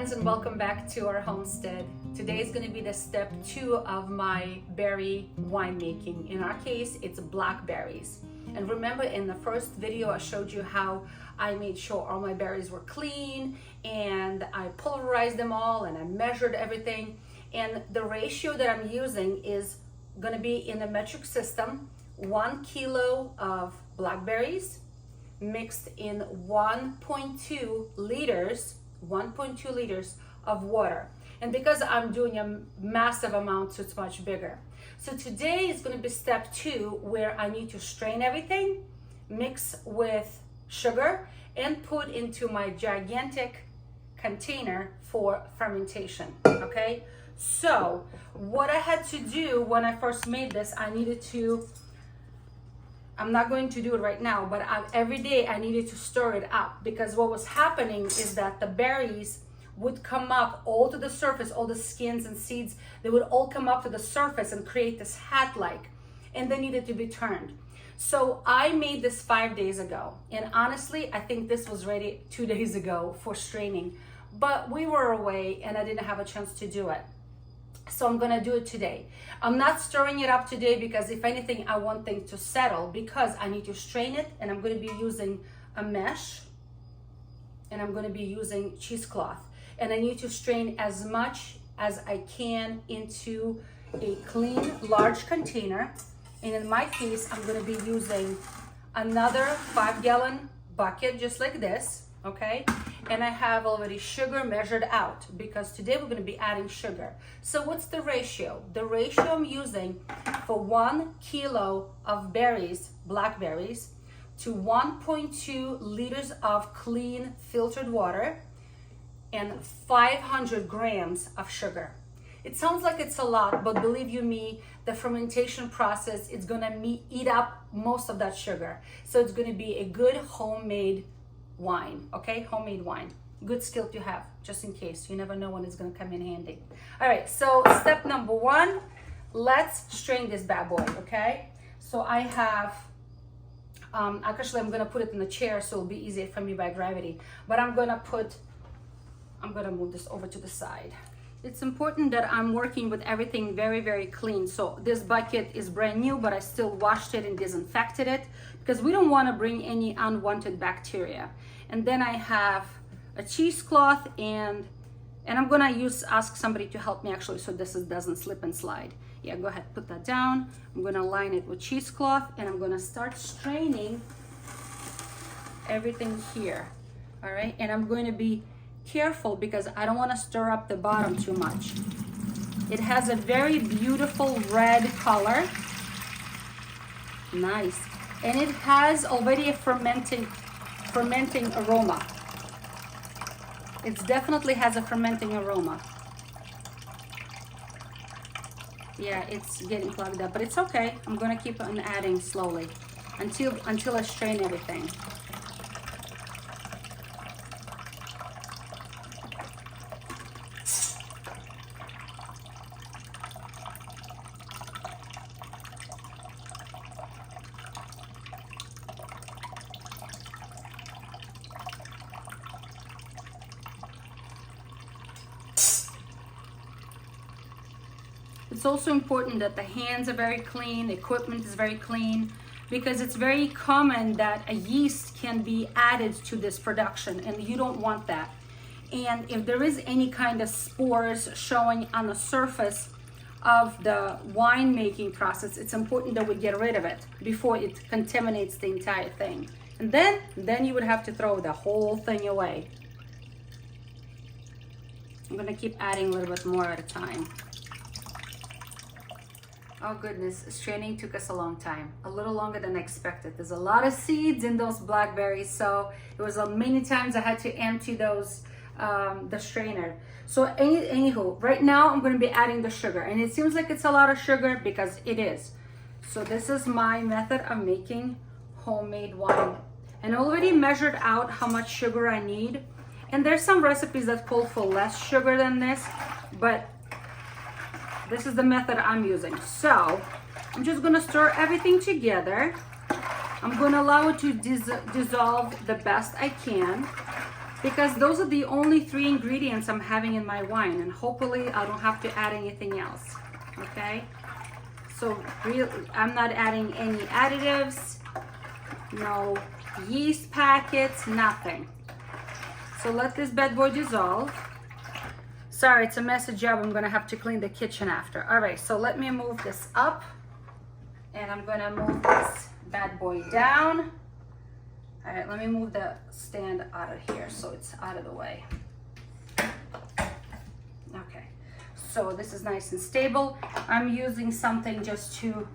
friends, and welcome back to our homestead. Today is going to be the step 2 of my berry winemaking. In our case, it's blackberries. And remember, in the first video I showed you how I made sure all my berries were clean and I pulverized them all and I measured everything. And the ratio that I'm using is going to be in a metric system: 1 kilo of blackberries mixed in 1.2 liters of water. And because I'm doing a massive amount, so it's much bigger. So today is going to be step 2, where I need to strain everything, mix with sugar, and put into my gigantic container for fermentation. Okay, so what I had to do when I first made this, I'm not going to do it right now, but every day I needed to stir it up, because what was happening is that the berries would come up all to the surface, all the skins and seeds, they would all come up to the surface and create this hat-like, and they needed to be turned. So I made this 5 days ago, and honestly, I think this was ready 2 days ago for straining, but we were away and I didn't have a chance to do it. So I'm gonna do it today. I'm not stirring it up today because if anything, I want things to settle, because I need to strain it, and I'm gonna be using a mesh, and I'm gonna be using cheesecloth. And I need to strain as much as I can into a clean, large container. And in my case, I'm gonna be using another 5-gallon bucket, just like this, okay? And I have already sugar measured out, because today we're going to be adding sugar. So what's the ratio? The ratio I'm using for 1 kilo of berries, blackberries, to 1.2 liters of clean filtered water and 500 grams of sugar. It sounds like it's a lot, but believe you me, the fermentation process, it's going to eat up most of that sugar. So it's going to be a good homemade wine, okay? Homemade wine. Good skill to have, just in case. You never know when it's gonna come in handy. All right, so step number 1, let's strain this bad boy, okay? So I have, actually I'm gonna put it in the chair so it'll be easier for me by gravity, but I'm gonna move this over to the side. It's important that I'm working with everything very, very clean. So this bucket is brand new, but I still washed it and disinfected it, because we don't want to bring any unwanted bacteria. And then I have a cheesecloth, and I'm gonna ask somebody to help me actually, so this doesn't slip and slide. Yeah, go ahead, put that down. I'm gonna line it with cheesecloth, and I'm gonna start straining everything here. All right, and I'm going to be careful because I don't want to stir up the bottom too much. It has a very beautiful red color. Nice. And it has already a fermenting aroma. It definitely has a fermenting aroma. Yeah, it's getting clogged up, but it's okay. I'm gonna keep on adding slowly until I strain everything. It's also important that the hands are very clean, the equipment is very clean, because it's very common that a yeast can be added to this production, and you don't want that. And if there is any kind of spores showing on the surface of the winemaking process, it's important that we get rid of it before it contaminates the entire thing. And then you would have to throw the whole thing away. I'm gonna keep adding a little bit more at a time. Oh goodness, straining took us a long time, a little longer than I expected. There's a lot of seeds in those blackberries, so it was many times I had to empty those, the strainer. So anywho, right now I'm going to be adding the sugar, and it seems like it's a lot of sugar because it is. So this is my method of making homemade wine, and I already measured out how much sugar I need. And there's some recipes that call for less sugar than this, but this is the method I'm using. So I'm just gonna stir everything together. I'm gonna allow it to dissolve the best I can. because those are the only 3 ingredients I'm having in my wine, and hopefully I don't have to add anything else. Okay, so really, I'm not adding any additives, no yeast packets, nothing. So let this bad boy dissolve. Sorry, it's a messy job. I'm gonna have to clean the kitchen after. All right, so let me move this up, and I'm gonna move this bad boy down. All right, let me move the stand out of here so it's out of the way. Okay, so this is nice and stable. I'm using something just to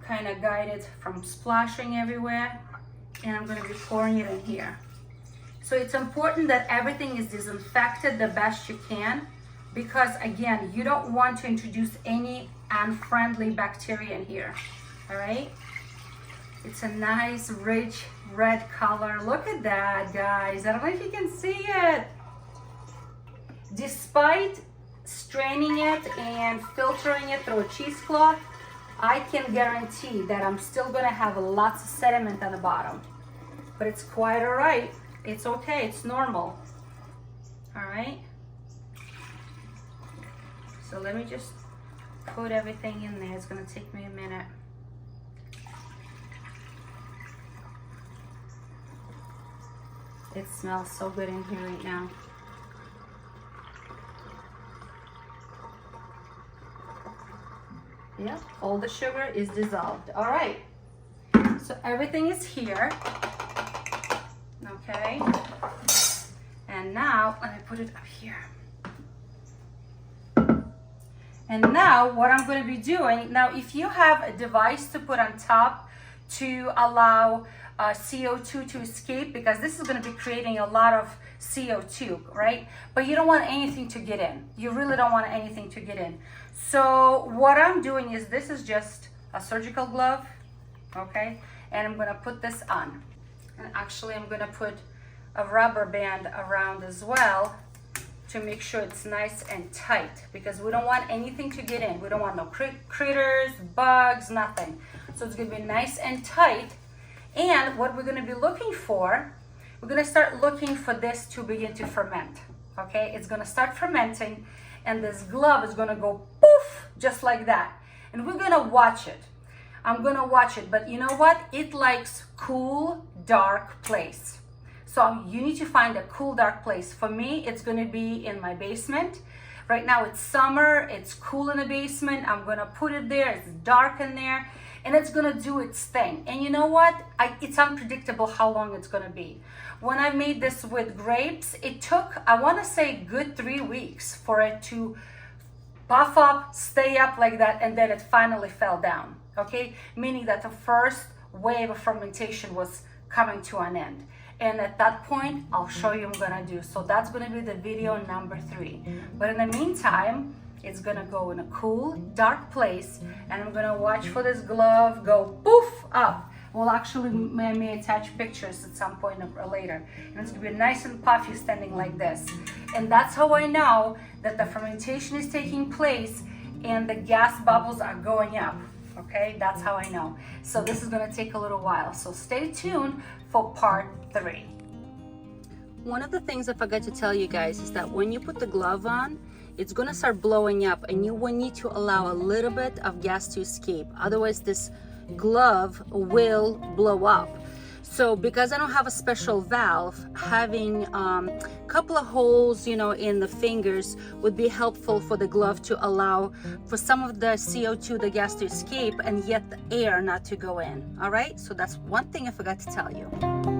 kind of guide it from splashing everywhere, and I'm going to be pouring it in here. So it's important that everything is disinfected the best you can, because again, you don't want to introduce any unfriendly bacteria in here. All right, it's a nice rich red color. Look at that, guys. I don't know if you can see it. Despite straining it and filtering it through a cheesecloth, I can guarantee that I'm still gonna have lots of sediment on the bottom, but it's quite all right. It's okay, it's normal. All right, so let me just put everything in there. It's gonna take me a minute. It smells so good in here right now. Yeah, all the sugar is dissolved. All right, so everything is here. Okay, and now let me put it up here. And now what I'm going to be doing, now if you have a device to put on top to allow CO2 to escape, because this is going to be creating a lot of CO2, right? But you don't want anything to get in. You really don't want anything to get in. So what I'm doing is, this is just a surgical glove, okay? And I'm going to put this on. And actually I'm going to put a rubber band around as well to make sure it's nice and tight, because we don't want anything to get in. We don't want no critters, bugs, nothing. So it's going to be nice and tight. And what we're going to be looking for, we're going to start looking for this to begin to ferment. Okay, it's going to start fermenting, and this glove is going to go poof, just like that. And we're going to watch it. I'm going to watch it, but you know what? It likes cool, dark place. So you need to find a cool, dark place. For me, it's going to be in my basement. Right now it's summer, it's cool in the basement. I'm going to put it there. It's dark in there, and it's going to do its thing. And you know what? It's unpredictable how long it's going to be. When I made this with grapes, it took, I want to say, good 3 weeks for it to puff up, stay up like that, and then it finally fell down. Okay, meaning that the first wave of fermentation was coming to an end. And at that point, I'll show you what I'm gonna do. So that's gonna be the video number 3. But in the meantime, it's gonna go in a cool, dark place, and I'm gonna watch for this glove go poof up. Well, actually, I may attach pictures at some point later. And it's gonna be nice and puffy standing like this. And that's how I know that the fermentation is taking place and the gas bubbles are going up. Okay, that's how I know. So this is gonna take a little while. So stay tuned for part 3. One of the things I forgot to tell you guys is that when you put the glove on, it's gonna start blowing up, and you will need to allow a little bit of gas to escape. Otherwise, this glove will blow up. So because I don't have a special valve, having a couple of holes, you know, in the fingers would be helpful for the glove to allow for some of the CO2, the gas to escape, and yet the air not to go in. All right, so that's one thing I forgot to tell you.